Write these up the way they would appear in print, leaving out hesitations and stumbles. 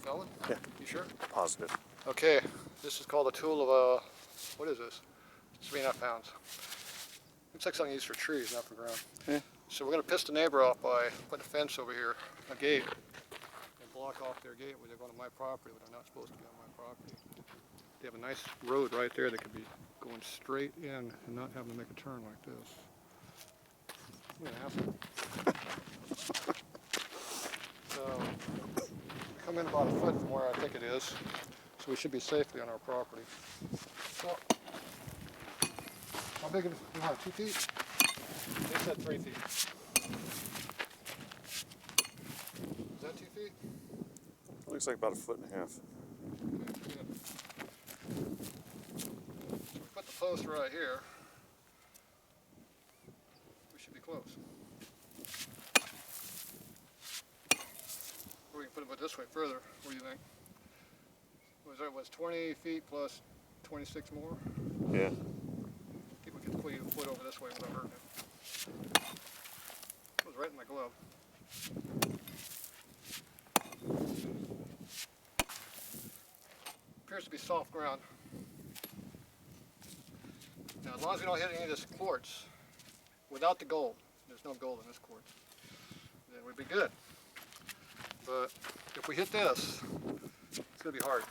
Valid? Yeah. You sure? Positive. Okay, this is called a tool of what is this? 3.5 pounds. Looks like something used for trees, not for ground. Yeah. So we're going to piss the neighbor off by putting a fence over here, a gate, and block off their gate where they're going to my property when they're not supposed to be on my property. They have a nice road right there that could be going straight in and not having to make a turn like this. What an asshole. So, we come in about a foot from where I think it is, so we should be safely on our property. So, how big is it? 2 feet? They said 3 feet. Is that 2 feet? Looks like about 1.5 feet. Okay, good. So we put the post right here. We should be close. Or we can put it this way further. What do you think? Was 20 feet plus 26 more? Yeah. I think we can put you a foot over this way without hurting it. It was right in my glove. Appears to be soft ground. Now, as long as we don't hit any of this quartz, without the gold, there's no gold in this quartz, then we'd be good. But if we hit this, it's going to be hard.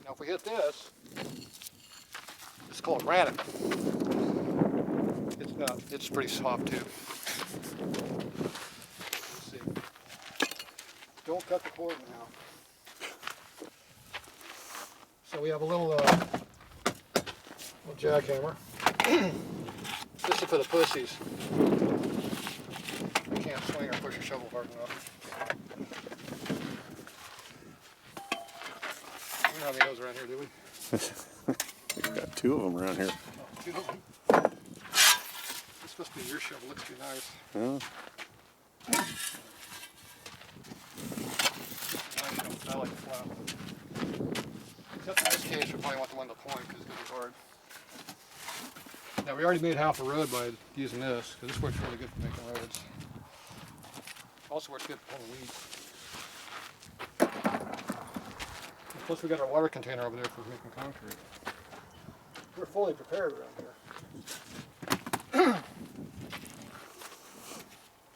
Now, if we hit this, it's called granite. It's not. It's pretty soft too. Let's see. Don't cut the cord now. So we have a little jackhammer. This is for the pussies. I can't swing or push a shovel hard enough. We don't have any of those around here, do we? We've got 2 of them around here. Oh, 2 of them. This must be your shovel. Looks too nice. Yeah. I like the flat. Except in this case, we probably want the one to point because it's going to be hard. Now, we already made half a road by using this, because this works really good for making roads. Also works good for pulling weeds. Plus, we got our water container over there for making concrete. We're fully prepared around here.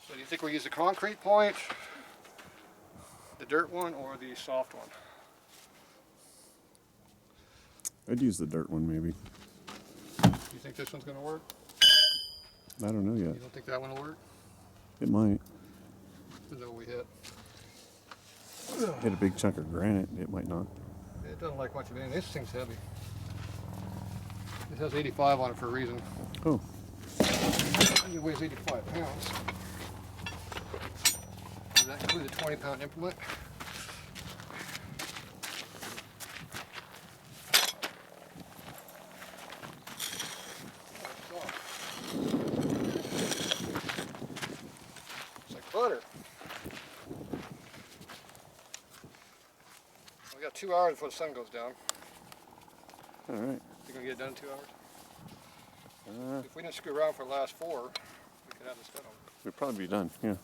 So, do you think we'll use the concrete point, the dirt one, or the soft one? I'd use the dirt one maybe. Do you think this one's going to work? I don't know yet. You don't think that one will work? It might. Depends on what we hit. Hit a big chunk of granite. It might not. It doesn't like much of anything. This thing's heavy. It has 85 on it for a reason. Oh. It weighs 85 pounds. Does that include a 20-pound implement? It's like butter. We got 2 hours before the sun goes down. All right. You gonna get it done in 2 hours? If we didn't screw around for the last 4, we could have this done. We'd probably be done. Yeah.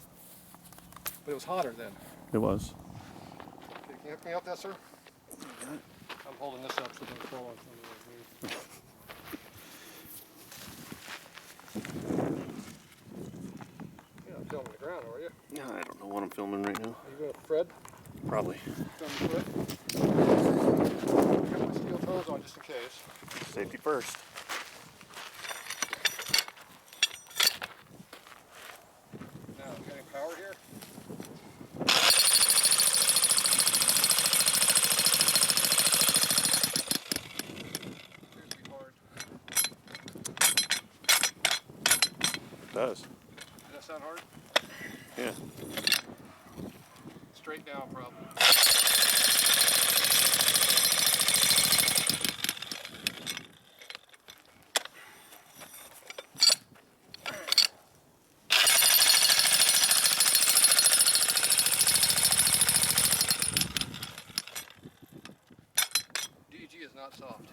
But it was hotter then. It was. Okay, can you hook me up there, sir? I'm holding this up so it doesn't fall on something like me. You're not filming the ground, are you? Yeah, I don't know what I'm filming right now. Are you going to Fred? Probably. Film the foot? I got my steel toes on just in case. Safety first. Now, you got any power here? Appears to be hard. It does. Does that sound hard? Yeah. Straight down, probably. DG is not soft.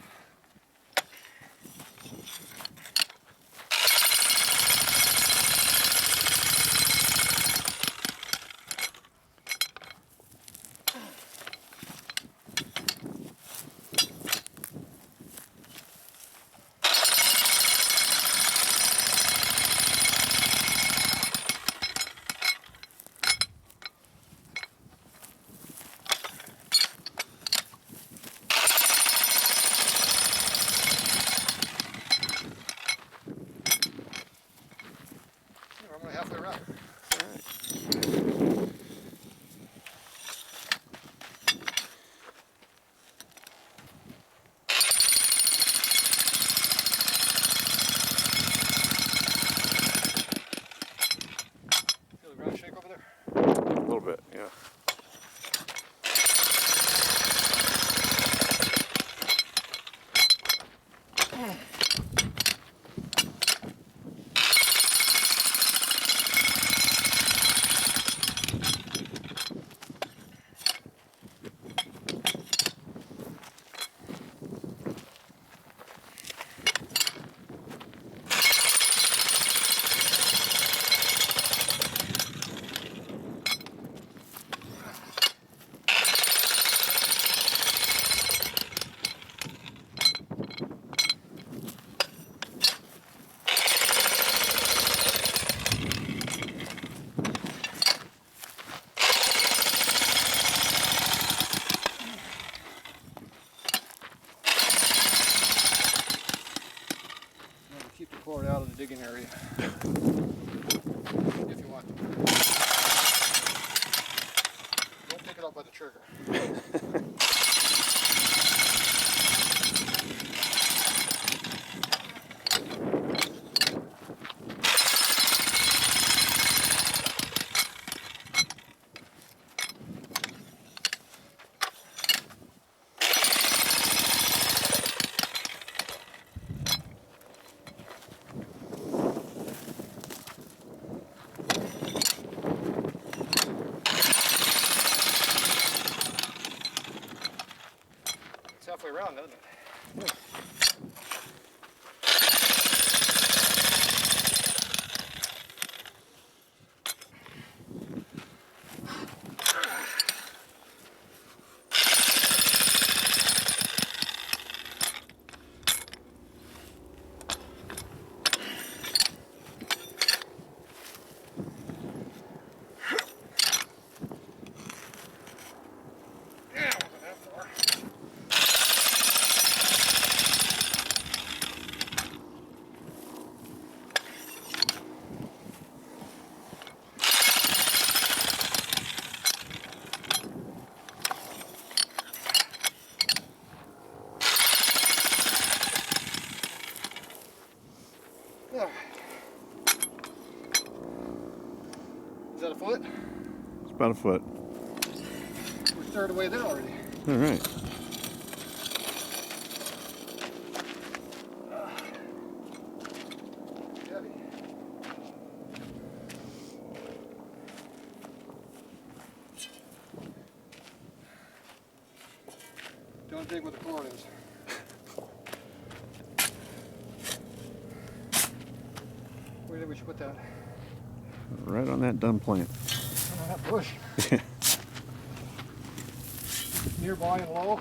digging area. If you want. Don't pick it up by the trigger. Halfway around, doesn't it? Yeah. Is that a foot? It's about a foot. We're third away there already. All right. Heavy. Don't dig where the cord is. Where did we should put that? Right on that dumb plant. On that bush. Nearby and low.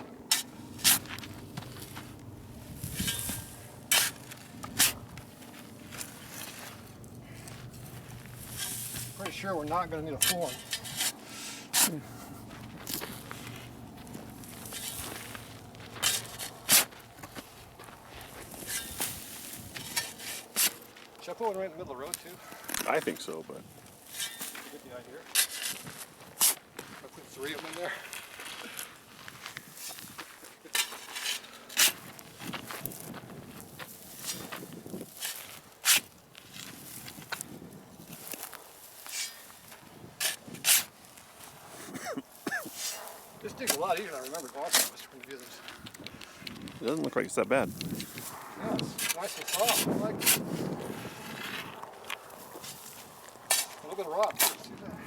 Pretty sure we're not going to need a form. Should I put one right in the middle of the road too? I think so, but You get the idea. I put 3 of them in there. This dig's a lot easier than I remembered watching this when you do this. it doesn't look like it's that bad. Yeah, it's nice and soft. I like it. A little bit of rock. Let's see that.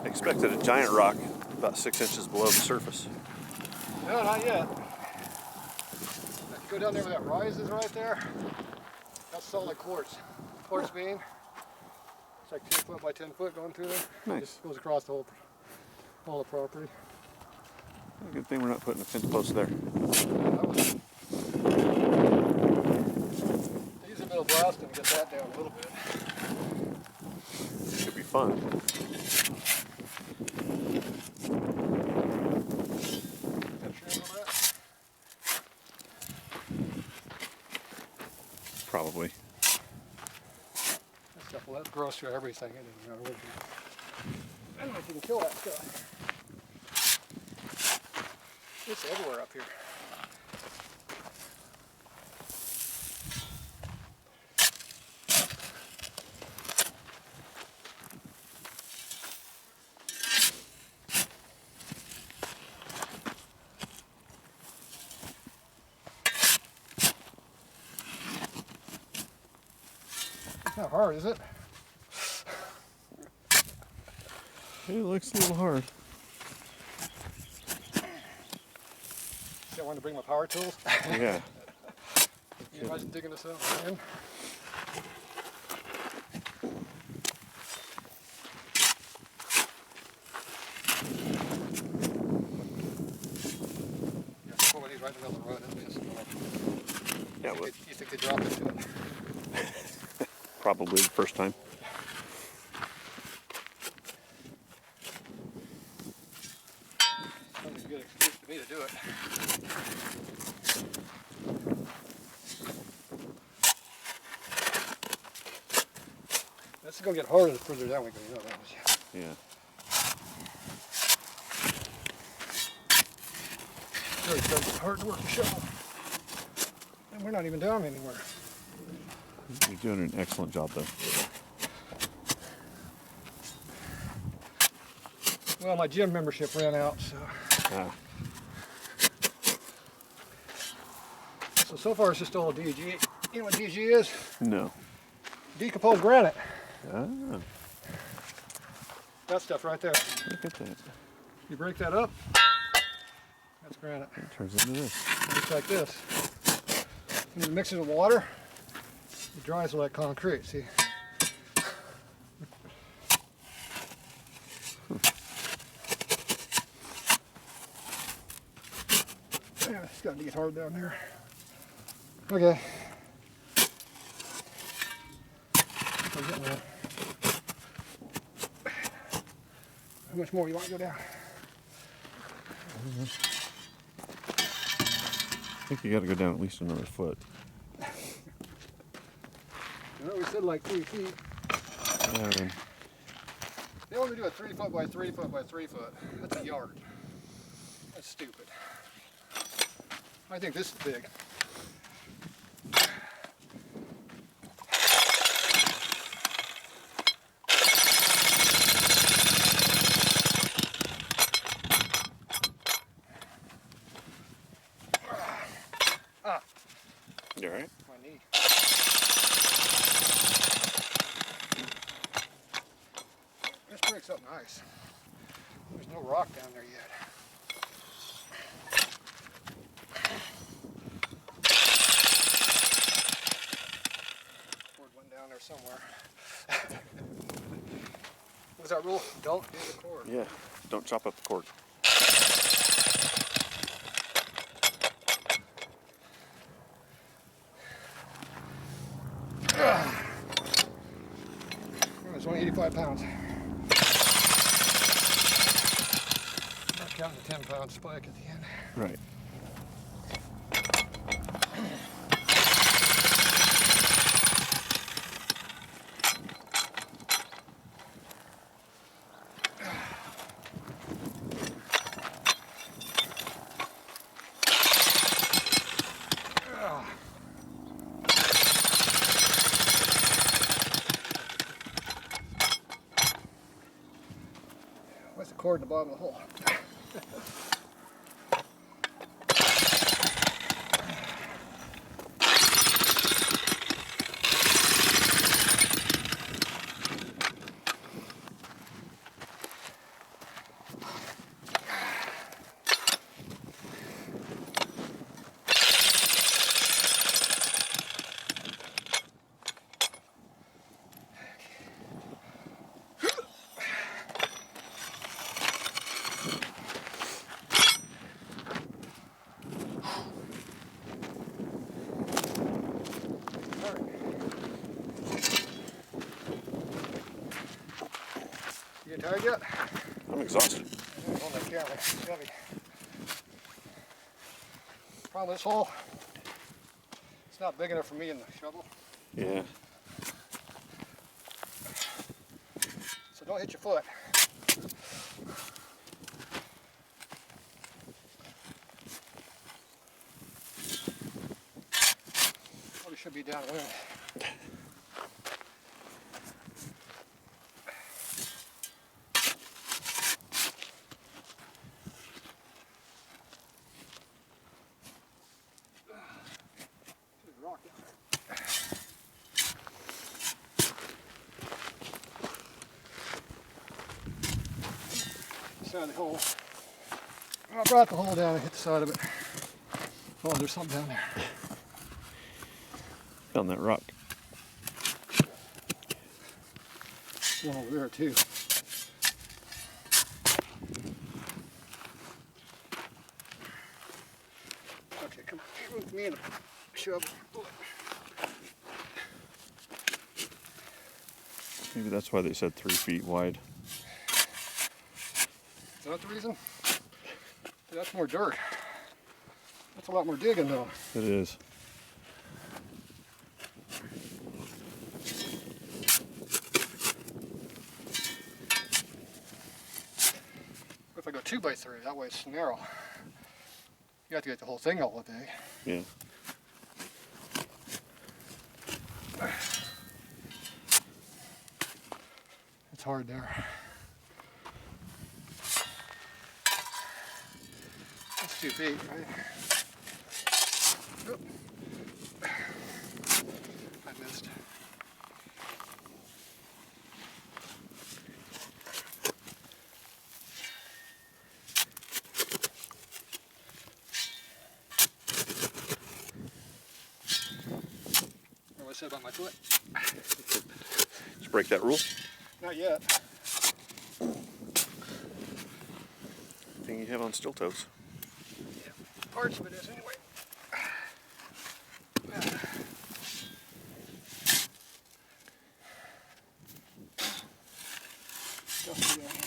I expected a giant rock about 6 inches below the surface. No, not yet. If you go down there where that rise is right there, that's solid quartz. Quartz beam. It's like 10 foot by 10 foot going through there. Nice. It just goes across the whole the property. Good thing we're not putting a fence post there. Use a bit of blasting to get that down a little bit. It could be fun. Got trim on that? Probably. That stuff will let gross through everything. It doesn't matter what it is. I don't know if you can kill that stuff. It's everywhere up here. It's not hard, is it? It looks a little hard. See, I wanted to bring my power tools. Yeah. You imagine digging this out again? Yeah, put one of these right in the middle of the road. That'll piss them off. Yeah, You well, think they dropped into it? probably the first time. Something good excuse to me to do This is gonna get harder the further down we go, you know that. Yeah. It's really starting to get hard to work the shovel. And we're not even down anywhere. You're doing an excellent job, though. Well, my gym membership ran out, so. Ah. So far it's just all DG. You know what DG is? No. Decomposed granite. Ah. That stuff right there. Look at that. You break that up, that's granite. It turns into this. Just like this. And you mix it with water, it dries like concrete, see? Yeah, it's gotta get hard down there. Okay. We're getting there. How much more you want to go down? I think you got to go down at least another foot. You know, we said like 3 feet. Um, They want me to do a 3 foot by 3 foot by 3 foot. That's a yard. That's stupid. I think this is big. you all right? My knee. This breaks up nice. There's no rock down there yet. Cord went down there somewhere. What's that rule? Don't do the cord. Yeah. Don't chop up the cord. It's only 85 pounds. Not counting the 10-pound spike at the end. Right. What's the cord in the bottom of the hole? You get tired yet? I'm exhausted. Hold that camera. It's heavy. Problem with this hole, it's not big enough for me in the shovel. Yeah. So don't hit your foot. Probably should be downwind. There's a rock down there. Side of the hole. I brought the hole down and hit the side of it. Oh, there's something down there. Found that rock. One over there too. Okay, come on. Get with me and a shovel. Maybe that's why they said 3 feet wide. Is that the reason? That's more dirt. That's a lot more digging though. It is. 2x3. That way it's narrow. You have to get the whole thing all day. Yeah. It's hard there. That's 2 feet, right? Oop. I missed. What I said about my foot? Let's break that rule. Not yet. Thing you have on steel toes. Yeah, parts of it is anyway. Dusty down here.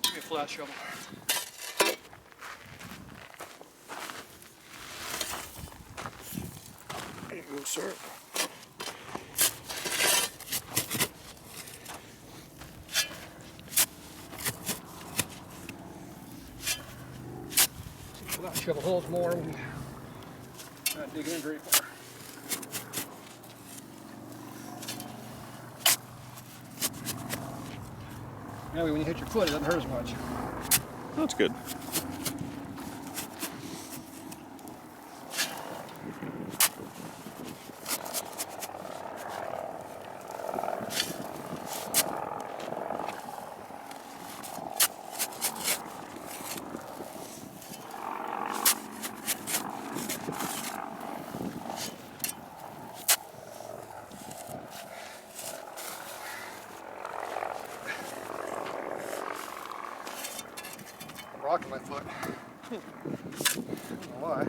Give me a flat shovel. There you go, sir. Flat shovel holds more when you're not digging in very far. That way when you hit your foot, it doesn't hurt as much. That's good. I'm rocking my foot. I don't know why.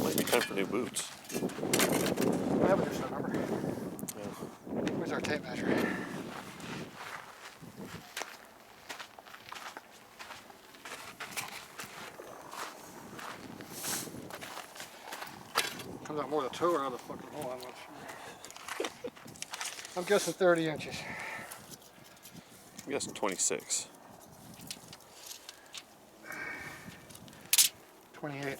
Might be time for new boots. I have a new set number. Yeah. Where's our tape measure? Comes out more of the toe or out of the fucking hole, I'm not sure. I'm guessing 30 inches. I'm guessing 26. 28.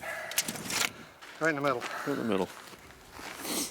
Right in the middle. Right in the middle.